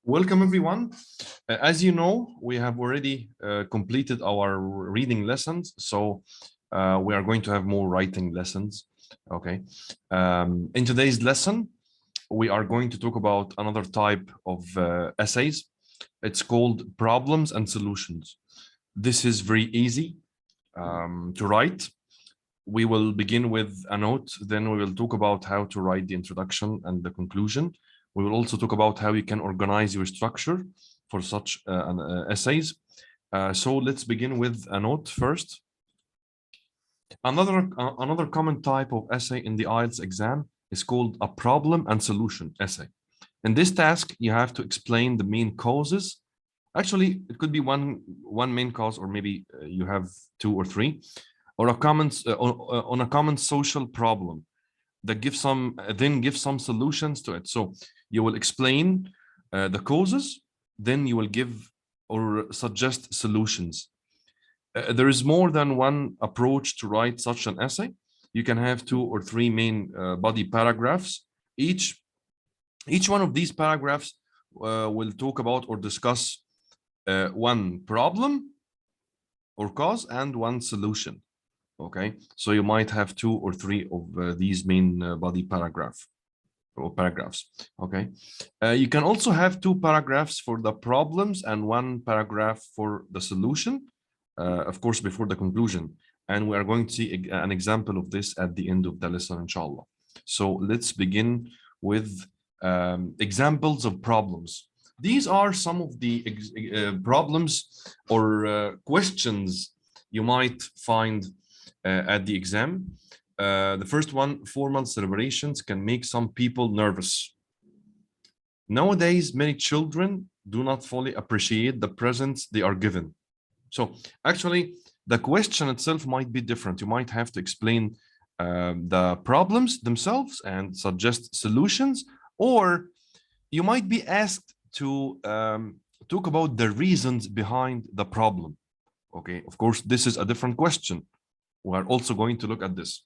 Welcome, everyone. As you know, we have already completed our reading lessons, so we are going to have more writing lessons. Okay. In today's lesson, we are going to talk about another type of essays. It's called problems and solutions. This is very easy to write. We will begin with a note, then we will talk about how to write the introduction and the conclusion. We will also talk about how you can organize your structure for such essays. So let's begin with a note first. Another common type of essay in the IELTS exam is called a problem and solution essay. In this task, you have to explain the main causes. Actually, it could be one main cause, or maybe you have two or three, or on a common social problem that give some solutions to it. So you will explain the causes, then you will give or suggest solutions. There is more than one approach to write such an essay. You can have two or three main body paragraphs. Each one of these paragraphs will talk about or discuss one problem or cause and one solution. Okay, so you might have two or three of these main body paragraphs. Okay, you can also have two paragraphs for the problems and one paragraph for the solution, of course, before the conclusion. And we are going to see an example of this at the end of the lesson, inshallah. So let's begin with examples of problems. These are some of the problems or questions you might find at the exam. The first one, formal celebrations can make some people nervous. Nowadays, many children do not fully appreciate the presents they are given. So actually, the question itself might be different. You might have to explain the problems themselves and suggest solutions, or you might be asked to talk about the reasons behind the problem. Okay, of course, this is a different question. We are also going to look at this.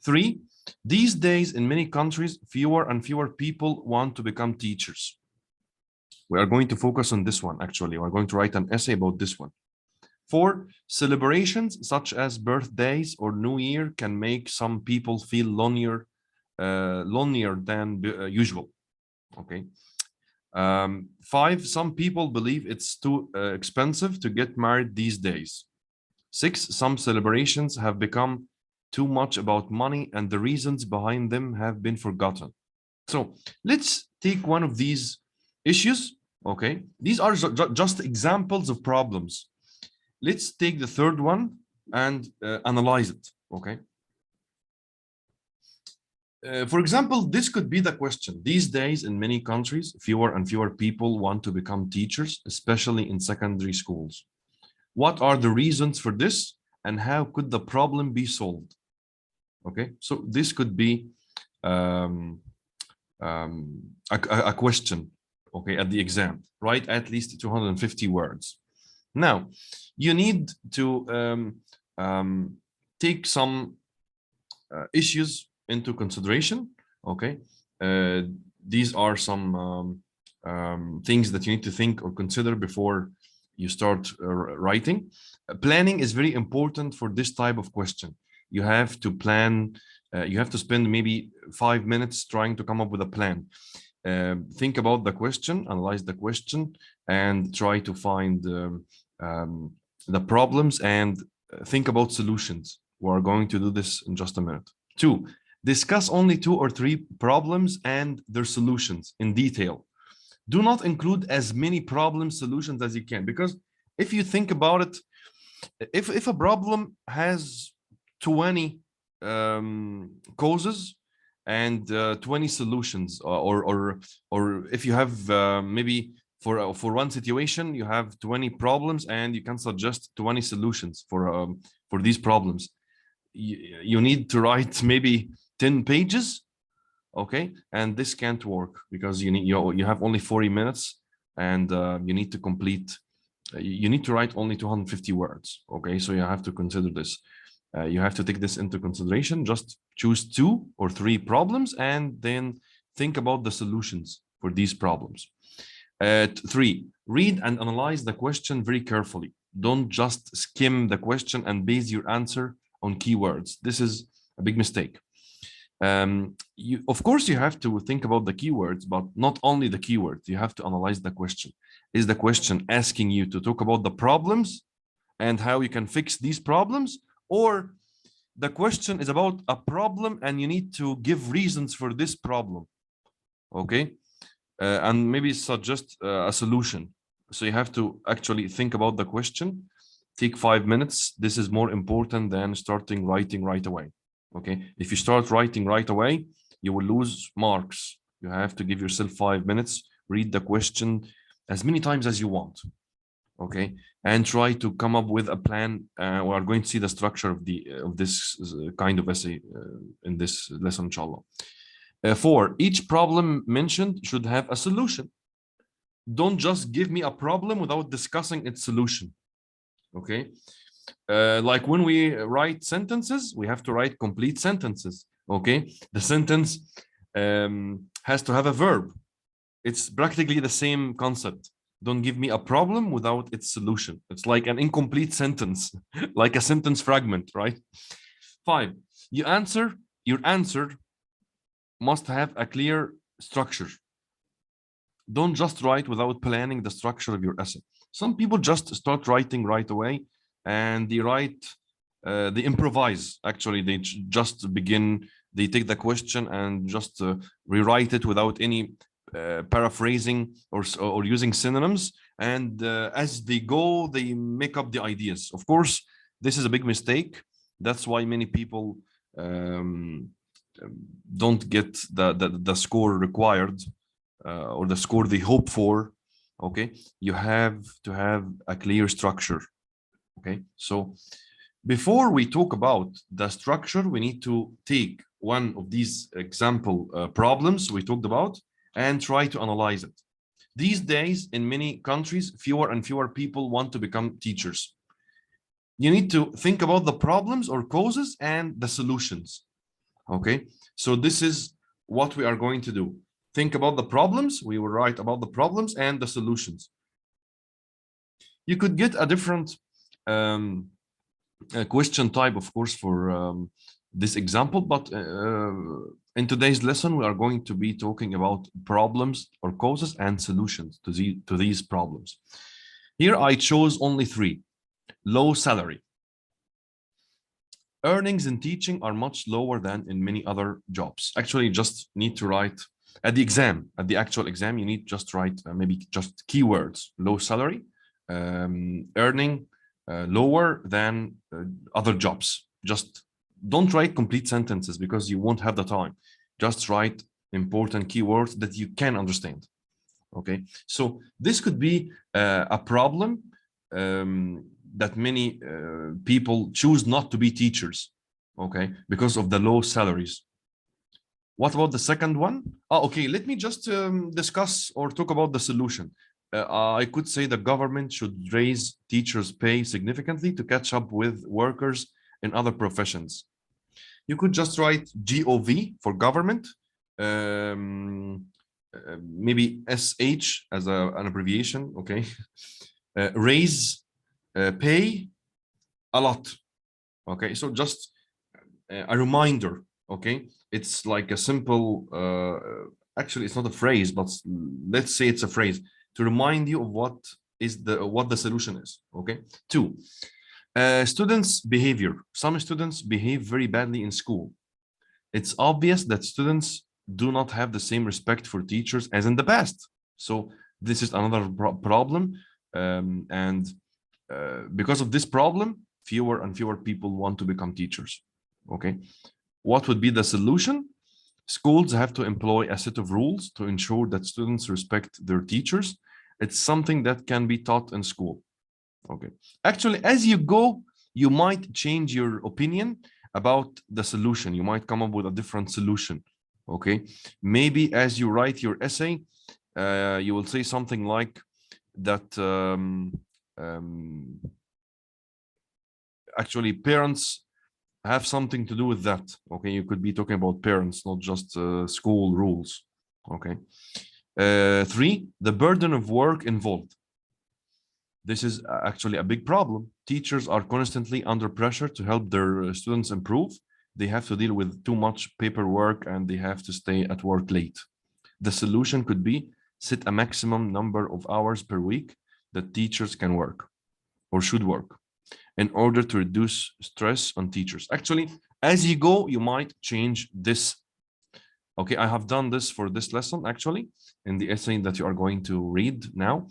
3, these days in many countries, fewer and fewer people want to become teachers. We are going to focus on this one, actually. We're going to write an essay about this one. 4, celebrations such as birthdays or New Year can make some people feel lonelier than usual. Okay. 5, some people believe it's too expensive to get married these days. 6, some celebrations have become too much about money and the reasons behind them have been forgotten. So let's take one of these issues. Okay, these are just examples of problems. Let's take the third one and analyze it. Okay. For example, this could be the question. These days in many countries, fewer and fewer people want to become teachers, especially in secondary schools. What are the reasons for this and how could the problem be solved? Okay, so this could be a question, okay, at the exam. Write at least 250 words. Now, you need to take some issues into consideration. Okay, these are some things that you need to think or consider before you start writing. Planning is very important for this type of question. You have to plan, you have to spend maybe 5 minutes trying to come up with a plan. Think about the question, analyze the question, and try to find the problems and think about solutions. We're going to do this in just a minute. 2, discuss only 2 or 3 problems and their solutions in detail. Do not include as many problem solutions as you can, because if you think about it, if a problem has 20 causes and 20 solutions, or if you have maybe for one situation you have 20 problems and you can suggest 20 solutions for these problems, you need to write maybe 10 pages. Okay, and this can't work because you have only 40 minutes and you need to complete, you need to write only 250 words. Okay, so you have to consider this. You have to take this into consideration. Just choose 2 or 3 problems and then think about the solutions for these problems. Three, read and analyze the question very carefully. Don't just skim the question and base your answer on keywords. This is a big mistake. Of course, you have to think about the keywords, but not only the keywords. You have to analyze the question. Is the question asking you to talk about the problems and how you can fix these problems, or the question is about a problem and you need to give reasons for this problem? Okay, and maybe suggest a solution. So you have to actually think about the question. Take 5 minutes. This is more important than starting writing right away. Okay, if you start writing right away, you will lose marks. You have to give yourself 5 minutes, read the question as many times as you want. Okay, and try to come up with a plan. We are going to see the structure of this kind of essay in this lesson, inshallah. 4, each problem mentioned should have a solution. Don't just give me a problem without discussing its solution. Okay, like when we write sentences, we have to write complete sentences. Okay, the sentence has to have a verb. It's practically the same concept. Don't give me a problem without its solution. It's like an incomplete sentence, like a sentence fragment, right? 5, your answer must have a clear structure. Don't just write without planning the structure of your essay. Some people just start writing right away and they improvise. Actually, they just begin, they take the question and just rewrite it without any paraphrasing or using synonyms. And as they go, they make up the ideas. Of course, this is a big mistake. That's why many people don't get the score required or the score they hope for. Okay, you have to have a clear structure. Okay, so before we talk about the structure, we need to take one of these example problems we talked about and try to analyze it. These days, in many countries, fewer and fewer people want to become teachers. You need to think about the problems or causes and the solutions. Okay, so this is what we are going to do. Think about the problems. We will write about the problems and the solutions. You could get a different question type, of course, for this example, but in today's lesson, we are going to be talking about problems or causes and solutions to these problems. Here, I chose only 3. Low salary. Earnings in teaching are much lower than in many other jobs. Actually, you just need to write at the exam, at the actual exam, you need just write maybe just keywords: low salary, earning lower than other jobs. Just don't write complete sentences because you won't have the time. Just write important keywords that you can understand. Okay, so this could be a problem that many people choose not to be teachers. Okay, because of the low salaries. What about the second one? Oh, okay, let me just discuss or talk about the solution. I could say the government should raise teachers' pay significantly to catch up with workers in other professions. You could just write GOV for government, maybe SH as an abbreviation, okay? Raise pay a lot, okay? So just a reminder, okay? It's like a simple, actually it's not a phrase, but let's say it's a phrase to remind you of what the solution is, okay? 2, students' behavior. Some students behave very badly in school. It's obvious that students do not have the same respect for teachers as in the past. So this is another problem. And because of this problem, fewer and fewer people want to become teachers, okay? What would be the solution? Schools have to employ a set of rules to ensure that students respect their teachers. It's something that can be taught in school. Okay. Actually, as you go, you might change your opinion about the solution. You might come up with a different solution. Okay. Maybe as you write your essay, you will say something like that actually parents have something to do with that. Okay, you could be talking about parents, not just school rules. Okay, 3, the burden of work involved. This is actually a big problem. Teachers are constantly under pressure to help their students improve. They have to deal with too much paperwork and they have to stay at work late. The solution could be set a maximum number of hours per week that teachers can work or should work in order to reduce stress on teachers. Actually, as you go, you might change this. Okay, I have done this for this lesson, actually, in the essay that you are going to read now.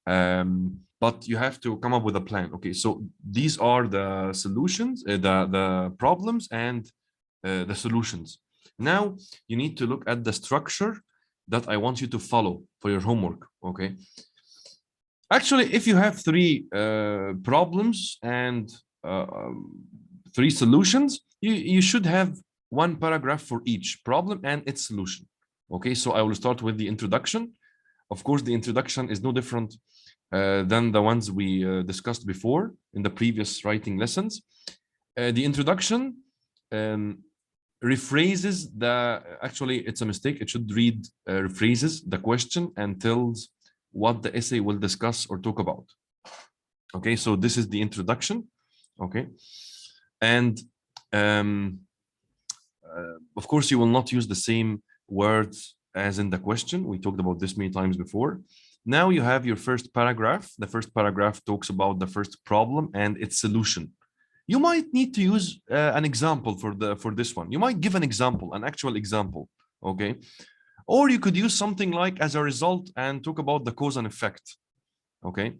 But you have to come up with a plan. Okay, so these are the solutions, the problems and the solutions. Now you need to look at the structure that I want you to follow for your homework. Okay. Actually, if you have 3 problems and 3 solutions, you should have 1 paragraph for each problem and its solution. Okay, so I will start with the introduction. Of course, the introduction is no different than the ones we discussed before in the previous writing lessons. The introduction rephrases actually, it's a mistake. It should read rephrases the question and tells what the essay will discuss or talk about. Okay, so this is the introduction. Okay, and of course, you will not use the same words as in the question. We talked about this many times before. Now you have your first paragraph. The first paragraph talks about the first problem and its solution. You might need to use an example for this one. You might give an example, an actual example. Okay, or you could use something like as a result and talk about the cause and effect. Okay,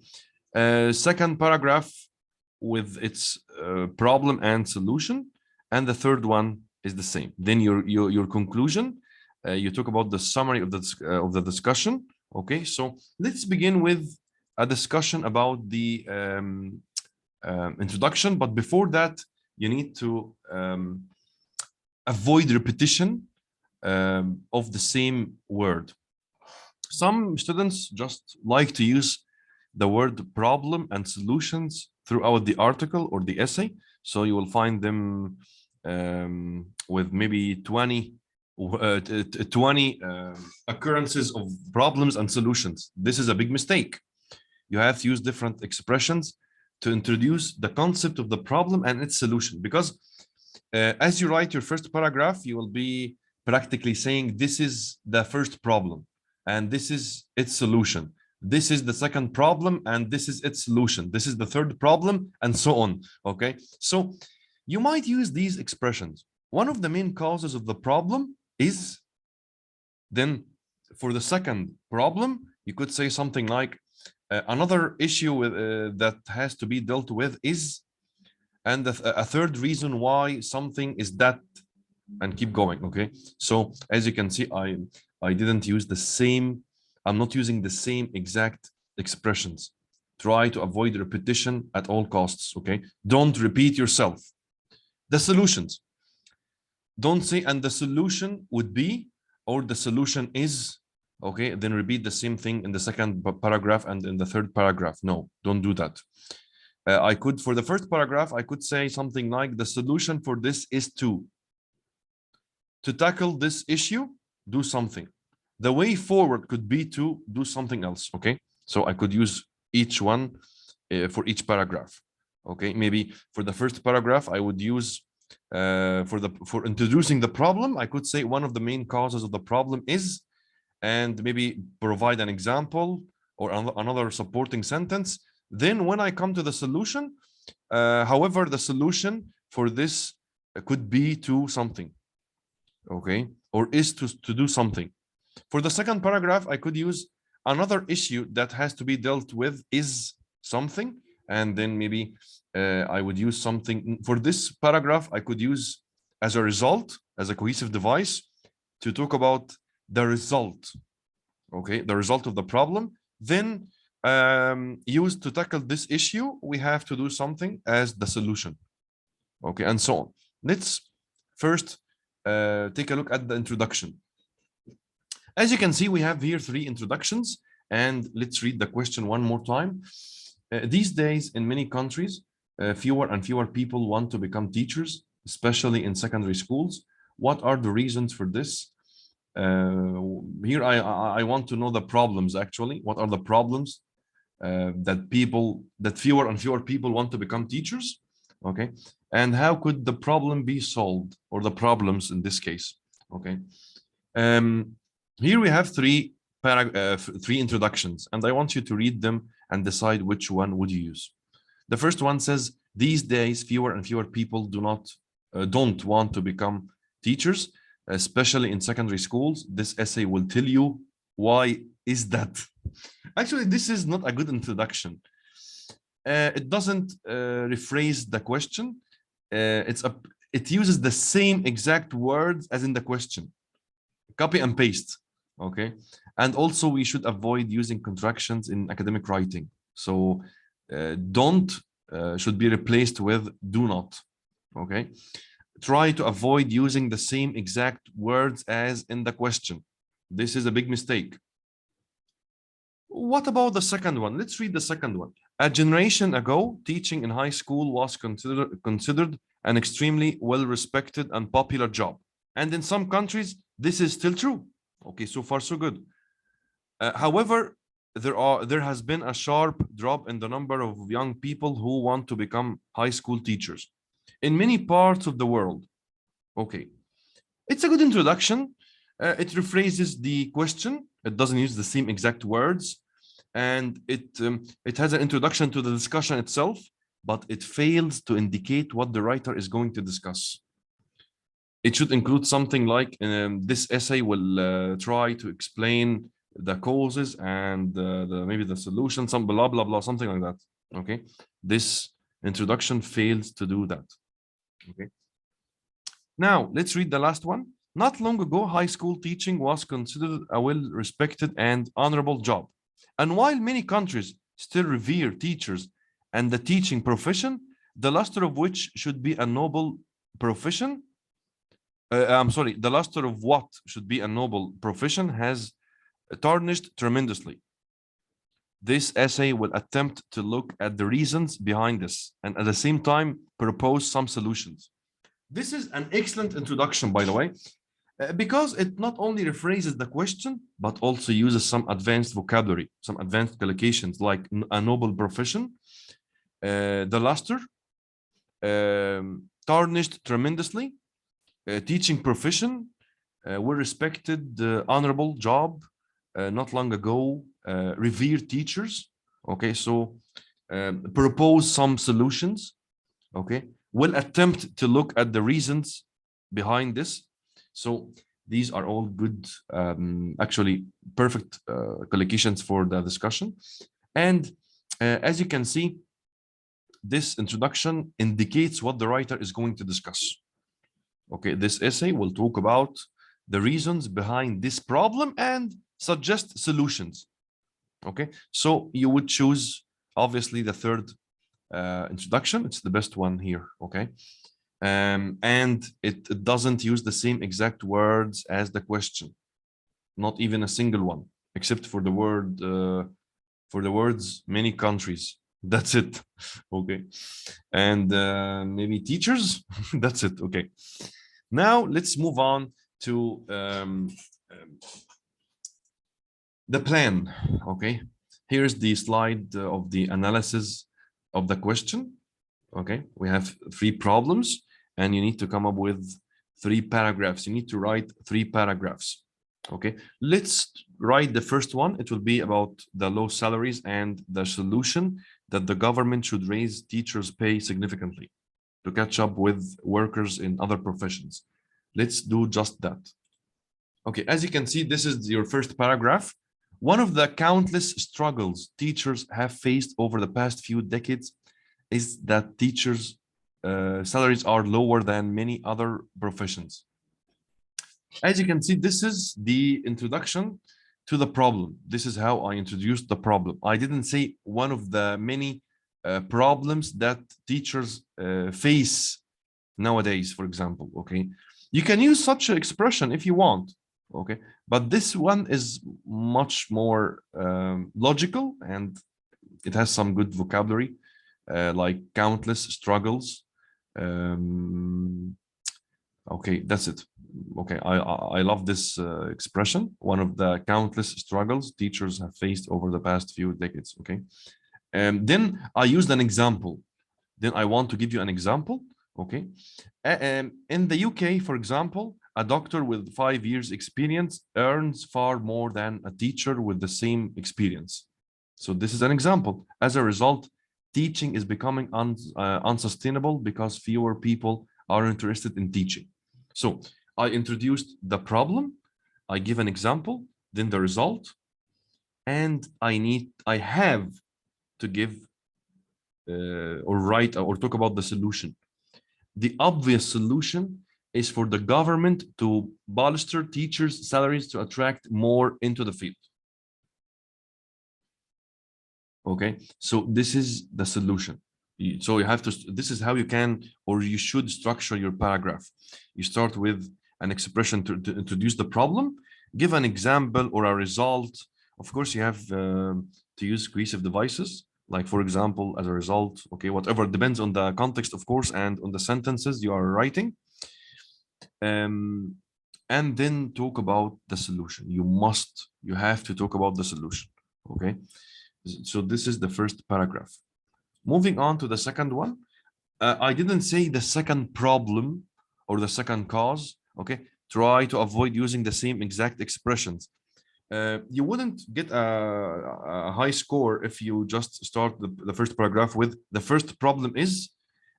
second paragraph with its problem and solution, and the third one is the same. Then your conclusion, you talk about the summary of the discussion. Okay, so let's begin with a discussion about the introduction. But before that, you need to avoid repetition of the same word. Some students just like to use the word problem and solutions throughout the article or the essay. So you will find them with maybe 20 occurrences of problems and solutions. This is a big mistake. You have to use different expressions to introduce the concept of the problem and its solution, because as you write your first paragraph, you will be practically saying this is the first problem and this is its solution. This is the second problem and this is its solution. This is the third problem and so on. Okay, so you might use these expressions. One of the main causes of the problem is, then for the second problem, you could say something like another issue with, that has to be dealt with is, and a third reason why something is that, and keep going. Okay, so as you can see, I didn't use the same, I'm not using the same exact expressions. Try to avoid repetition at all costs. Okay, don't repeat yourself. The solutions, don't say and the solution would be, or the solution is. Okay, then repeat the same thing in the second paragraph and in the third paragraph. No, don't do that. I could, for the first paragraph, I could say something like the solution for this is to tackle this issue, do something. The way forward could be to do something else. Okay, so I could use each one for each paragraph. Okay, maybe for the first paragraph, I would use for introducing the problem, I could say one of the main causes of the problem is, and maybe provide an example or another supporting sentence. Then when I come to the solution, however, the solution for this could be to something. Okay, or is to do something. For the second paragraph, I could use another issue that has to be dealt with is something, and then maybe I would use something. For this paragraph, I could use as a result, as a cohesive device, to talk about the result. Okay, the result of the problem. Then used to tackle this issue, we have to do something as the solution. Okay, and so on. Let's first take a look at the introduction. As you can see, we have here 3 introductions, and let's read the question one more time. These days, in many countries, fewer and fewer people want to become teachers, especially in secondary schools. What are the reasons for this? Here I want to know the problems actually. What are the problems that fewer and fewer people want to become teachers? Okay, and how could the problem be solved, or the problems in this case? Okay, um, here we have three introductions, and I want you to read them and decide which one would you use. The first one says, these days fewer and fewer people don't want to become teachers, especially in secondary schools. This essay will tell you why is that. Actually, this is not a good introduction. It doesn't rephrase the question. It uses the same exact words as in the question. Copy and paste. Okay. And also we should avoid using contractions in academic writing. So don't should be replaced with do not. Okay. Try to avoid using the same exact words as in the question. This is a big mistake. What about the second one? Let's read the second one. A generation ago, teaching in high school was considered an extremely well-respected and popular job. And in some countries, this is still true. Okay, so far so good. However, there has been a sharp drop in the number of young people who want to become high school teachers in many parts of the world. Okay, it's a good introduction. It rephrases the question. It doesn't use the same exact words, and it has an introduction to the discussion itself, but it fails to indicate what the writer is going to discuss. It should include something like this essay will try to explain the causes and maybe the solution, some blah blah blah, something like that. Okay, this introduction fails to do that. Okay, now let's read the last one. Not long ago, high school teaching was considered a well-respected and honorable job. And while many countries still revere teachers and the teaching profession, the luster of which should be a noble profession, the luster of what should be a noble profession has tarnished tremendously. This essay will attempt to look at the reasons behind this and at the same time propose some solutions. This is an excellent introduction, by the way, because it not only rephrases the question, but also uses some advanced vocabulary, some advanced collocations like a noble profession, the luster, tarnished tremendously, teaching profession, well-respected, honorable job, not long ago, revered teachers. Okay, so propose some solutions. Okay, will attempt to look at the reasons behind this. So these are all good, actually perfect collocations for the discussion. And as you can see, this introduction indicates what the writer is going to discuss. Okay, this essay will talk about the reasons behind this problem and suggest solutions. Okay, so you would choose obviously the third introduction. It's the best one here. Okay, and it doesn't use the same exact words as the question, not even a single one, except for the words many countries. That's it. Okay, and maybe teachers. That's it. Okay, now let's move on to the plan. Okay, here's the slide of the analysis of the question. Okay, we have three problems and you need to come up with 3 paragraphs. You need to write 3 paragraphs. Okay, let's write the first one. It will be about the low salaries and the solution that the government should raise teachers' pay significantly to catch up with workers in other professions. Let's do just that. Okay, as you can see, this is your first paragraph. One of the countless struggles teachers have faced over the past few decades is that teachers' salaries are lower than many other professions. As you can see, this is the introduction to the problem. This is how I introduced the problem. I didn't say one of the many problems that teachers face nowadays, for example. Okay, you can use such an expression if you want. Okay, but this one is much more logical and it has some good vocabulary, like countless struggles. Okay, that's it. Okay, I love this expression. One of the countless struggles teachers have faced over the past few decades. Okay, and then I used an example. Then I want to give you an example. Okay, in the UK, for example, a doctor with 5 years experience earns far more than a teacher with the same experience. So this is an example. As a result, teaching is becoming unsustainable because fewer people are interested in teaching. So I introduced the problem, I give an example, then the result, and I have to give or write or talk about the solution. The obvious solution is for the government to bolster teachers' salaries to attract more into the field. Okay, so this is the solution. So you have to, this is how you can, or you should structure your paragraph. You start with an expression to introduce the problem, give an example or a result. Of course, you have to use cohesive devices, like for example, as a result, okay, whatever, depends on the context, of course, and on the sentences you are writing. And then talk about the solution. You have to talk about the solution, okay? So this is the first paragraph. Moving on to the second one, I didn't say the second problem or the second cause, okay? Try to avoid using the same exact expressions. You wouldn't get a high score if you just start the first paragraph with the first problem is,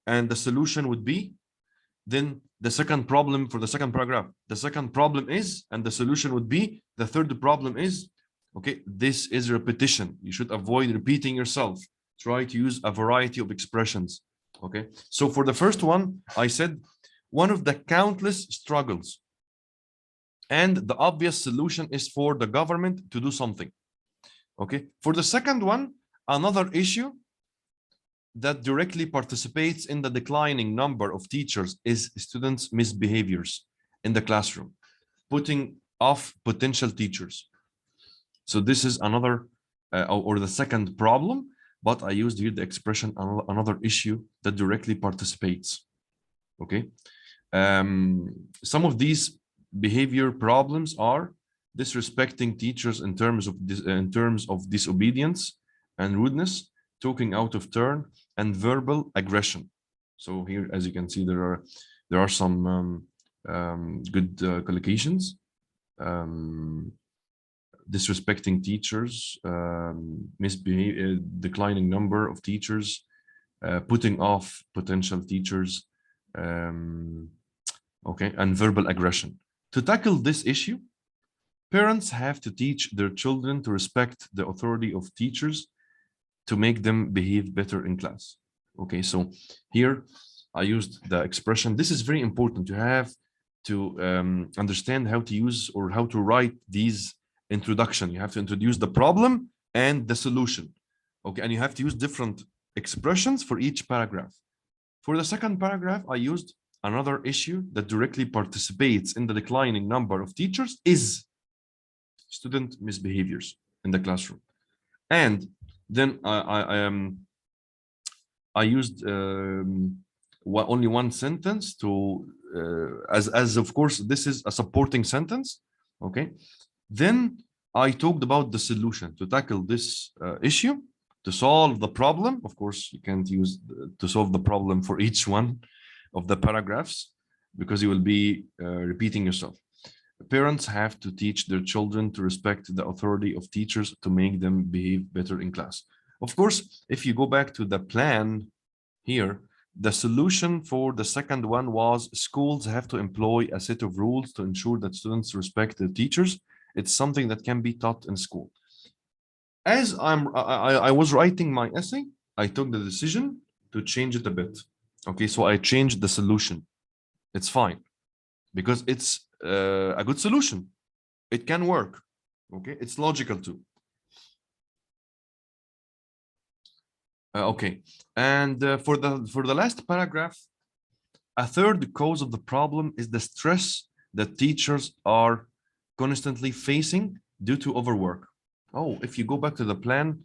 and the solution would be, then the second problem for the second paragraph, the second problem is, and the solution would be, the third problem is. Okay, this is repetition. You should avoid repeating yourself. Try to use a variety of expressions. Okay, so for the first one, I said one of the countless struggles, and the obvious solution is for the government to do something. Okay, for the second one, another issue that directly participates in the declining number of teachers is students' misbehaviors in the classroom, putting off potential teachers. So this is another, or the second problem, but I used here the expression another issue that directly participates. Okay. Some of these behavior problems are disrespecting teachers in terms of disobedience and rudeness, talking out of turn, and verbal aggression. So here, as you can see, there are some good collocations. Disrespecting teachers, declining number of teachers, putting off potential teachers, okay, and verbal aggression. To tackle this issue, parents have to teach their children to respect the authority of teachers to make them behave better in class. Okay, so here I used the expression. This is very important. You have to understand how to use or how to write these introduction. You have to introduce the problem and the solution. Okay, and you have to use different expressions for each paragraph. For the second paragraph, I used another issue that directly participates in the declining number of teachers is student misbehaviors in the classroom. And then I used only one sentence to, as of course, this is a supporting sentence. Okay. Then I talked about the solution to tackle this issue, to solve the problem. Of course, you can't use to solve the problem for each one of the paragraphs because you will be repeating yourself. Parents have to teach their children to respect the authority of teachers to make them behave better in class. Of course, if you go back to the plan here, the solution for the second one was schools have to employ a set of rules to ensure that students respect their teachers. It's something that can be taught in school. As I was writing my essay, I took the decision to change it a bit. Okay, so I changed the solution. It's fine because it's a good solution. It can work. Okay, it's logical too. Okay, and for the last paragraph, a third cause of the problem is the stress that teachers are constantly facing due to overwork. Oh, if you go back to the plan,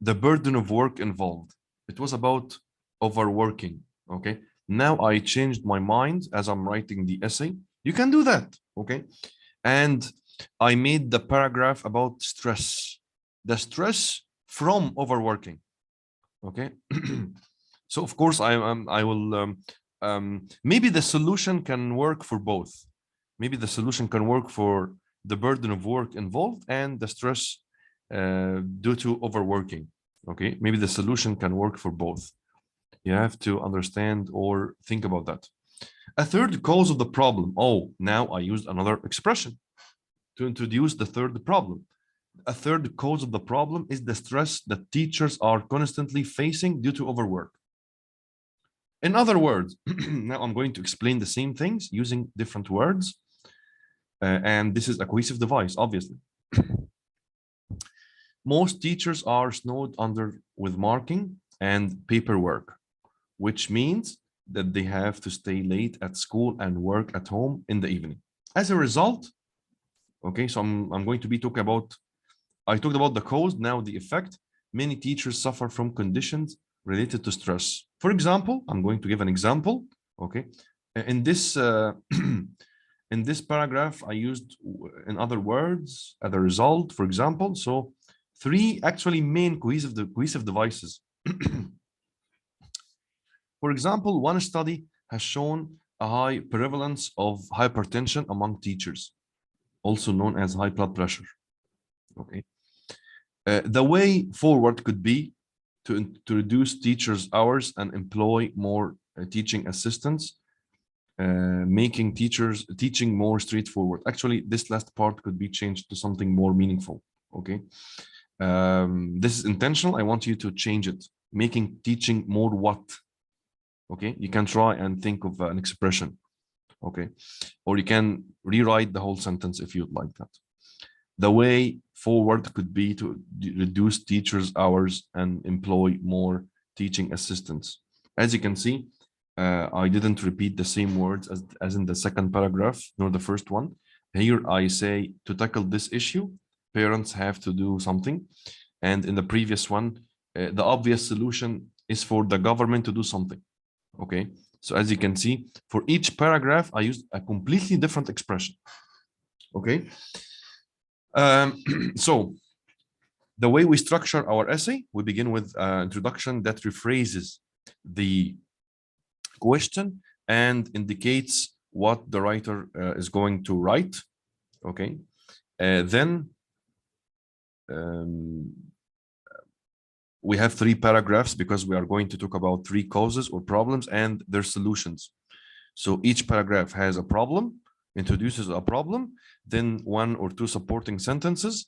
the burden of work involved. It was about overworking. Okay, now I changed my mind as I'm writing the essay. You can do that. Okay, and I made the paragraph about stress, the stress from overworking. Okay, so of course I will maybe the solution can work for both. Maybe the solution can work for the burden of work involved and the stress due to overworking. Okay, maybe the solution can work for both. You have to understand or think about that. A third cause of the problem. Oh, now I used another expression to introduce the third problem. A third cause of the problem is the stress that teachers are constantly facing due to overwork. In other words, now I'm going to explain the same things using different words. And this is a cohesive device, obviously. Most teachers are snowed under with marking and paperwork, which means that they have to stay late at school and work at home in the evening. As a result, okay, so I'm going to be talking about, I talked about the cause, now the effect. Many teachers suffer from conditions related to stress. For example, I'm going to give an example, okay? In this in this paragraph, I used, in other words, as a result, for example, so three actually main cohesive devices. For example, one study has shown a high prevalence of hypertension among teachers, also known as high blood pressure. Okay. The way forward could be to reduce teachers' hours and employ more teaching assistants, making teaching more straightforward. Actually, this last part could be changed to something more meaningful. Okay. This is intentional. I want you to change it, making teaching more what. Okay, you can try and think of an expression. Okay, or you can rewrite the whole sentence if you'd like that. The way forward could be to reduce teachers' hours and employ more teaching assistants. As you can see, I didn't repeat the same words as in the second paragraph, nor the first one. Here I say, to tackle this issue, parents have to do something. And in the previous one, the obvious solution is for the government to do something. Okay, so as you can see, for each paragraph, I used a completely different expression. Okay, so the way we structure our essay, we begin with an introduction that rephrases the question and indicates what the writer is going to write. Okay, then we have three paragraphs because we are going to talk about three causes or problems and their solutions. So each paragraph has a problem, introduces a problem, then one or two supporting sentences.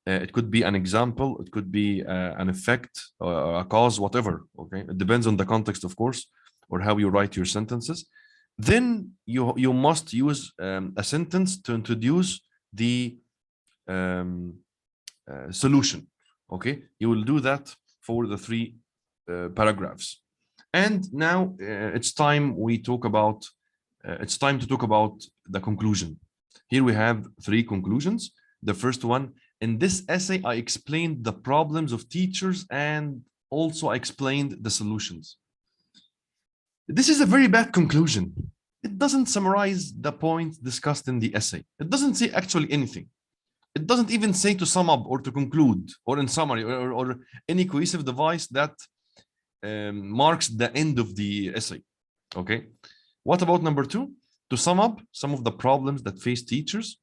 It could be an example, it could be an effect, a cause, whatever. Okay, it depends on the context, of course, or how you write your sentences. Then you must use a sentence to introduce the solution. Okay, you will do that for the three paragraphs. And now it's time we talk about, it's time to talk about the conclusion. Here we have three conclusions. The first one, in this essay, I explained the problems of teachers and also I explained the solutions. This is a very bad conclusion. It doesn't summarize the points discussed in the essay. It doesn't say actually anything. It doesn't even say to sum up or to conclude or in summary or any cohesive device that marks the end of the essay. Okay. What about number two? To sum up some of the problems that face teachers.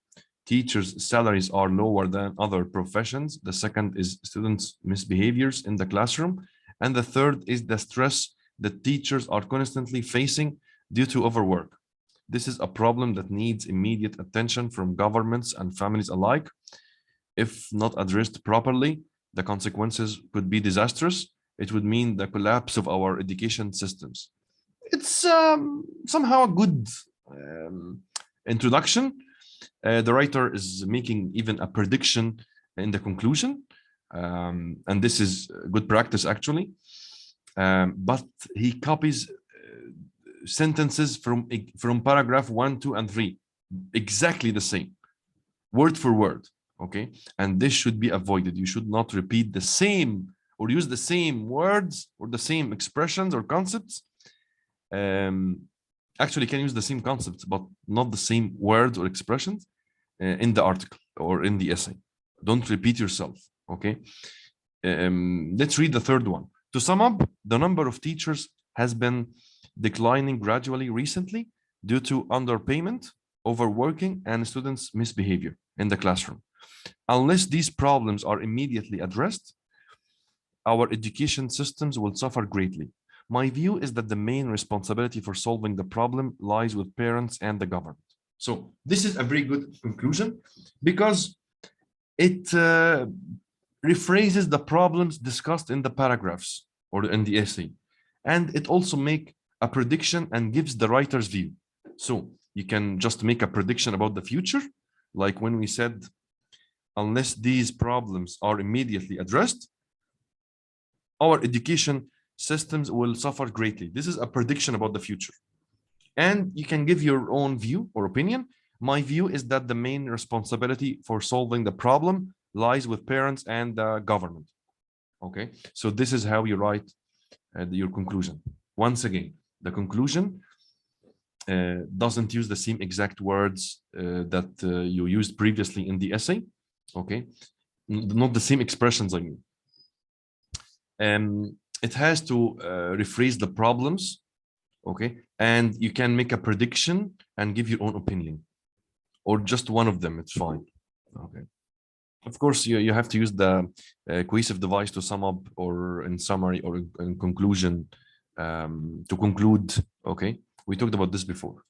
Teachers' salaries are lower than other professions. The second is students' misbehaviors in the classroom. And the third is the stress that teachers are constantly facing due to overwork. This is a problem that needs immediate attention from governments and families alike. If not addressed properly, the consequences could be disastrous. It would mean the collapse of our education systems. It's somehow a good introduction. The writer is making even a prediction in the conclusion. And this is good practice, actually. But he copies sentences from paragraph 1, 2, and 3. Exactly the same, word for word. Okay, and this should be avoided. You should not repeat the same or use the same words or the same expressions or concepts Actually can use the same concepts, but not the same words or expressions in the article or in the essay. Don't repeat yourself, okay? Let's read the third one. To sum up, the number of teachers has been declining gradually recently due to underpayment, overworking, and students' misbehavior in the classroom. Unless these problems are immediately addressed, our education systems will suffer greatly. My view is that the main responsibility for solving the problem lies with parents and the government. So this is a very good conclusion because it rephrases the problems discussed in the paragraphs or in the essay. And it also makes a prediction and gives the writer's view. So you can just make a prediction about the future, like when we said, unless these problems are immediately addressed, our education systems will suffer greatly. This is a prediction about the future. And you can give your own view or opinion. My view is that the main responsibility for solving the problem lies with parents and the government. Okay, so this is how you write your conclusion. Once again, the conclusion doesn't use the same exact words that you used previously in the essay. Okay, not the same expressions, I mean. It has to rephrase the problems, okay, and you can make a prediction and give your own opinion, or just one of them, it's fine. Okay, of course you have to use the cohesive device to sum up, or in summary, or in conclusion, to conclude. Okay, we talked about this before.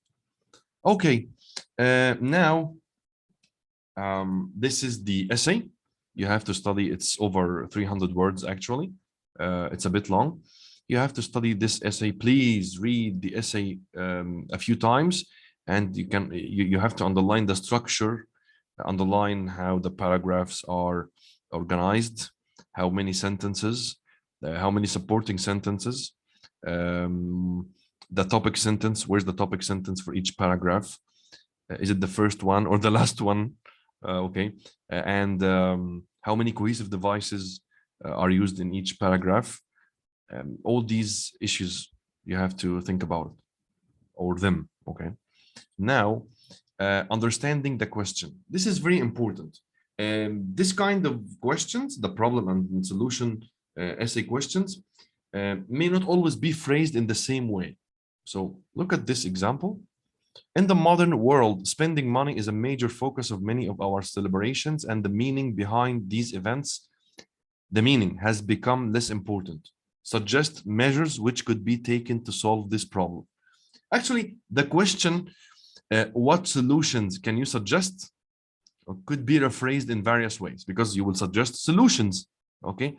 Okay, now this is the essay. You have to study. It's over 300 words actually. It's a bit long. You have to study this essay. Please read the essay a few times, and you have to underline the structure, underline how the paragraphs are organized, how many sentences, how many supporting sentences, the topic sentence. Where's the topic sentence for each paragraph? Is it the first one or the last one? Okay, and how many cohesive devices are used in each paragraph? All these issues you have to think about, or them. Okay, now understanding the question. This is very important. This kind of questions, the problem and solution essay questions, may not always be phrased in the same way. So look at this example. In the modern world, spending money is a major focus of many of our celebrations, and the meaning behind these events, the meaning has become less important. Suggest measures which could be taken to solve this problem. Actually, the question, what solutions can you suggest, could be rephrased in various ways, because you will suggest solutions. Okay,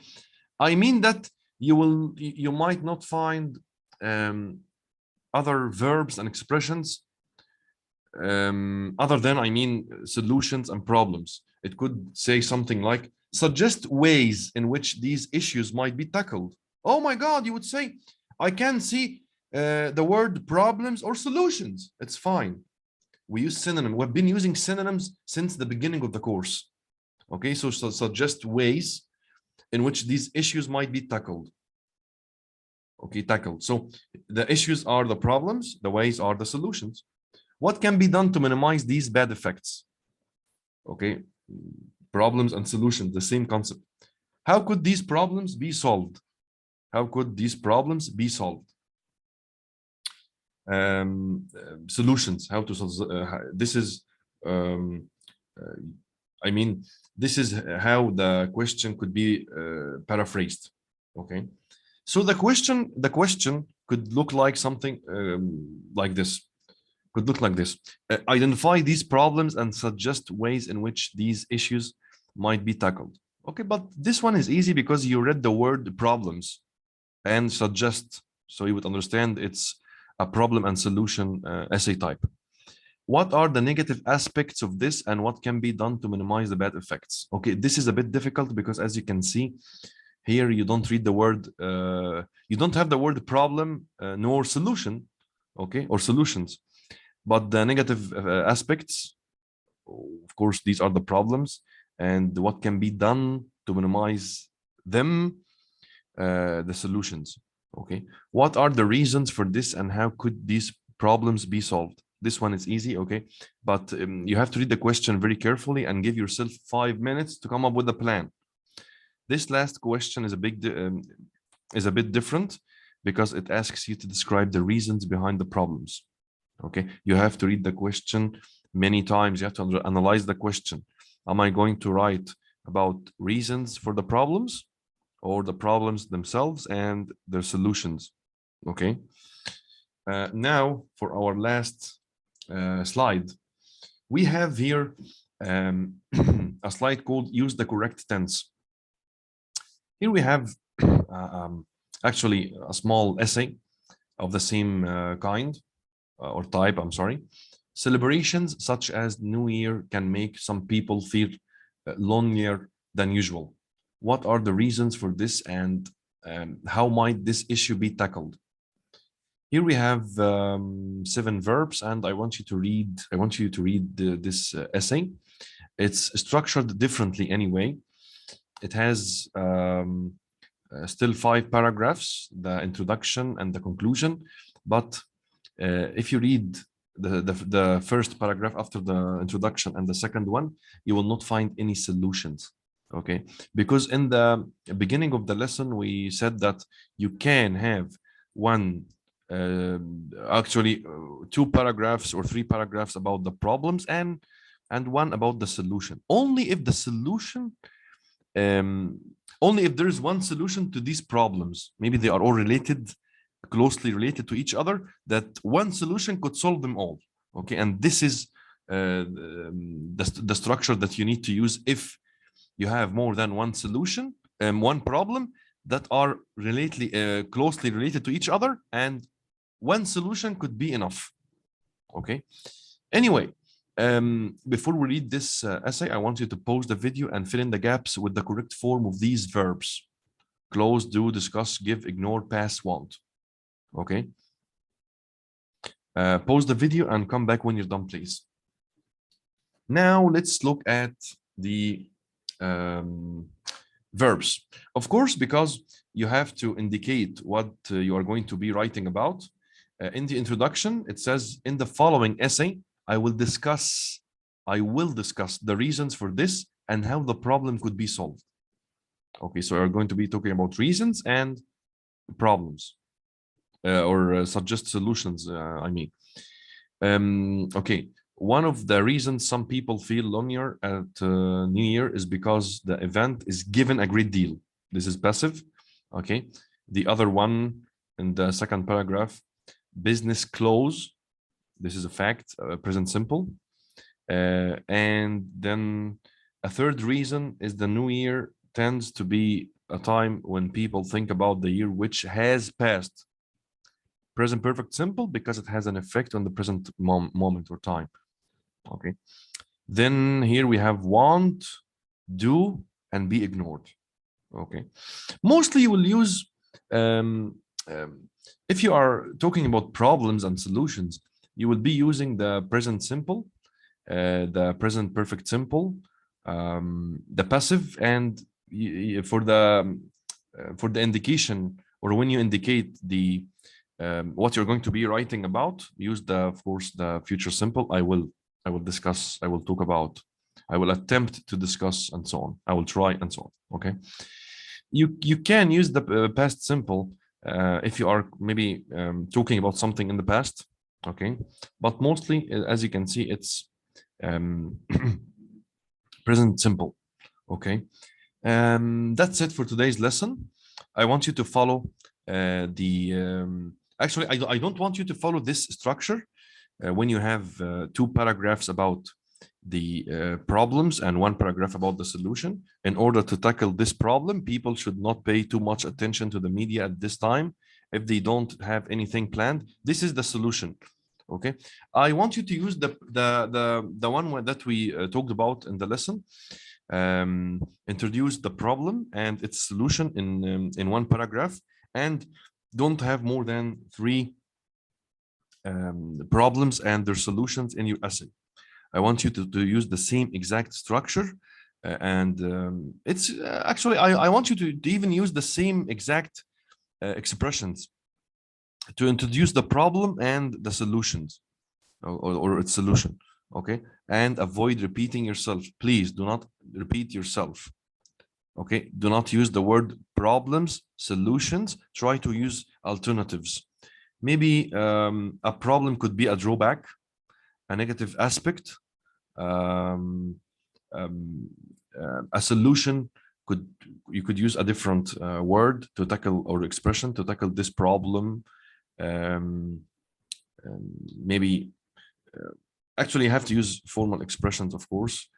I mean that you might not find other verbs and expressions other than, I mean, solutions and problems. It could say something like, suggest ways in which these issues might be tackled. Oh my God, you would say, I can see the word problems or solutions. It's fine. We use synonyms. We've been using synonyms since the beginning of the course. Okay, so suggest ways in which these issues might be tackled. Okay, tackled. So the issues are the problems, the ways are the solutions. What can be done to minimize these bad effects? Okay, problems and solutions, the same concept. How could these problems be solved? How could these problems be solved? Solutions, how to solve, this is, I mean, this is how the question could be paraphrased. Okay, so the question could look like something like this. Could look like this. Identify these problems and suggest ways in which these issues might be tackled. Okay, but this one is easy because you read the word problems and suggest, so you would understand it's a problem and solution essay type. What are the negative aspects of this and what can be done to minimize the bad effects? Okay, this is a bit difficult because, as you can see here, you don't read the word, you don't have the word problem nor solution, okay, or solutions. But the negative aspects, of course, these are the problems, and what can be done to minimize them, the solutions. Okay, what are the reasons for this and how could these problems be solved? This one is easy, okay, but you have to read the question very carefully and give yourself 5 minutes to come up with a plan. This last question is a bit different because it asks you to describe the reasons behind the problems. Okay, you have to read the question many times. You have to analyze the question. Am I going to write about reasons for the problems or the problems themselves and their solutions? Okay. Now for our last slide, we have here a slide called use the correct tense. Here we have actually a small essay of the same kind or type, I'm sorry. Celebrations such as New Year can make some people feel lonelier than usual. What are the reasons for this and how might this issue be tackled? Here we have 7 verbs, and I want you to read this essay. It's structured differently anyway. It has still 5 paragraphs, the introduction and the conclusion, but if you read the first paragraph after the introduction and the second one, you will not find any solutions. Okay, because in the beginning of the lesson we said that you can have one actually 2 paragraphs or 3 paragraphs about the problems and one about the solution. Only if the solution only if there is one solution to these problems, maybe they are all related, closely related to each other, that one solution could solve them all. Okay, and this is the structure that you need to use if you have more than one solution, one problem that are closely related to each other, and one solution could be enough. Okay, anyway, before we read this essay, I want you to pause the video and fill in the gaps with the correct form of these verbs: close, do, discuss, give, ignore, pass, want. Okay, pause the video and come back when you're done, please. Now let's look at the verbs. Of course, because you have to indicate what you are going to be writing about. In the introduction, it says, in the following essay, I will discuss the reasons for this and how the problem could be solved. Okay, so we're going to be talking about reasons and problems or suggest solutions, I mean. Okay, one of the reasons some people feel lonelier at New Year is because the event is given a great deal. This is passive. Okay, the other one in the second paragraph, business close. This is a fact, present simple. And then a third reason is the New Year tends to be a time when people think about the year which has passed. Present perfect simple because it has an effect on the present moment or time. Okay. Then here we have want, do, and be ignored. Okay. Mostly you will use, if you are talking about problems and solutions, you will be using the present simple, the present perfect simple, the passive, and for the indication, or when you indicate the what you're going to be writing about, use of course the future simple. I will discuss, I will talk about, I will attempt to discuss, and so on. I will try, and so on. Okay, you can use the past simple if you are maybe talking about something in the past. Okay, but mostly, as you can see, it's present simple. Okay, that's it for today's lesson. I want you to follow actually, I don't want you to follow this structure when you have 2 paragraphs about the problems and 1 paragraph about the solution. In order to tackle this problem, people should not pay too much attention to the media at this time if they don't have anything planned. This is the solution. Okay, I want you to use the one that we talked about in the lesson. Introduce the problem and its solution in 1 paragraph, and don't have more than 3 problems and their solutions in your essay. I want you to use the same exact structure, and it's actually I want you to even use the same exact expressions to introduce the problem and the solutions, or its solution. Okay, and avoid repeating yourself. Please do not repeat yourself. Okay, do not use the word problems, solutions. Try to use alternatives. Maybe a problem could be a drawback, a negative aspect. A solution you could use a different word to tackle, or expression to tackle this problem. Maybe actually you have to use formal expressions, of course,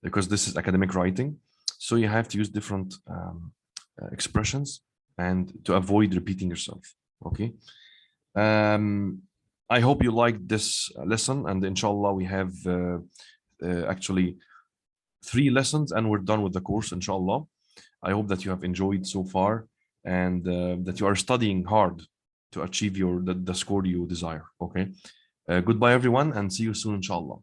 because this is academic writing. So you have to use different expressions and to avoid repeating yourself. Okay. I hope you liked this lesson, and inshallah we have actually 3 lessons and we're done with the course, inshallah. I hope that you have enjoyed so far, and that you are studying hard to achieve the score you desire. Okay. Goodbye everyone, and see you soon, inshallah.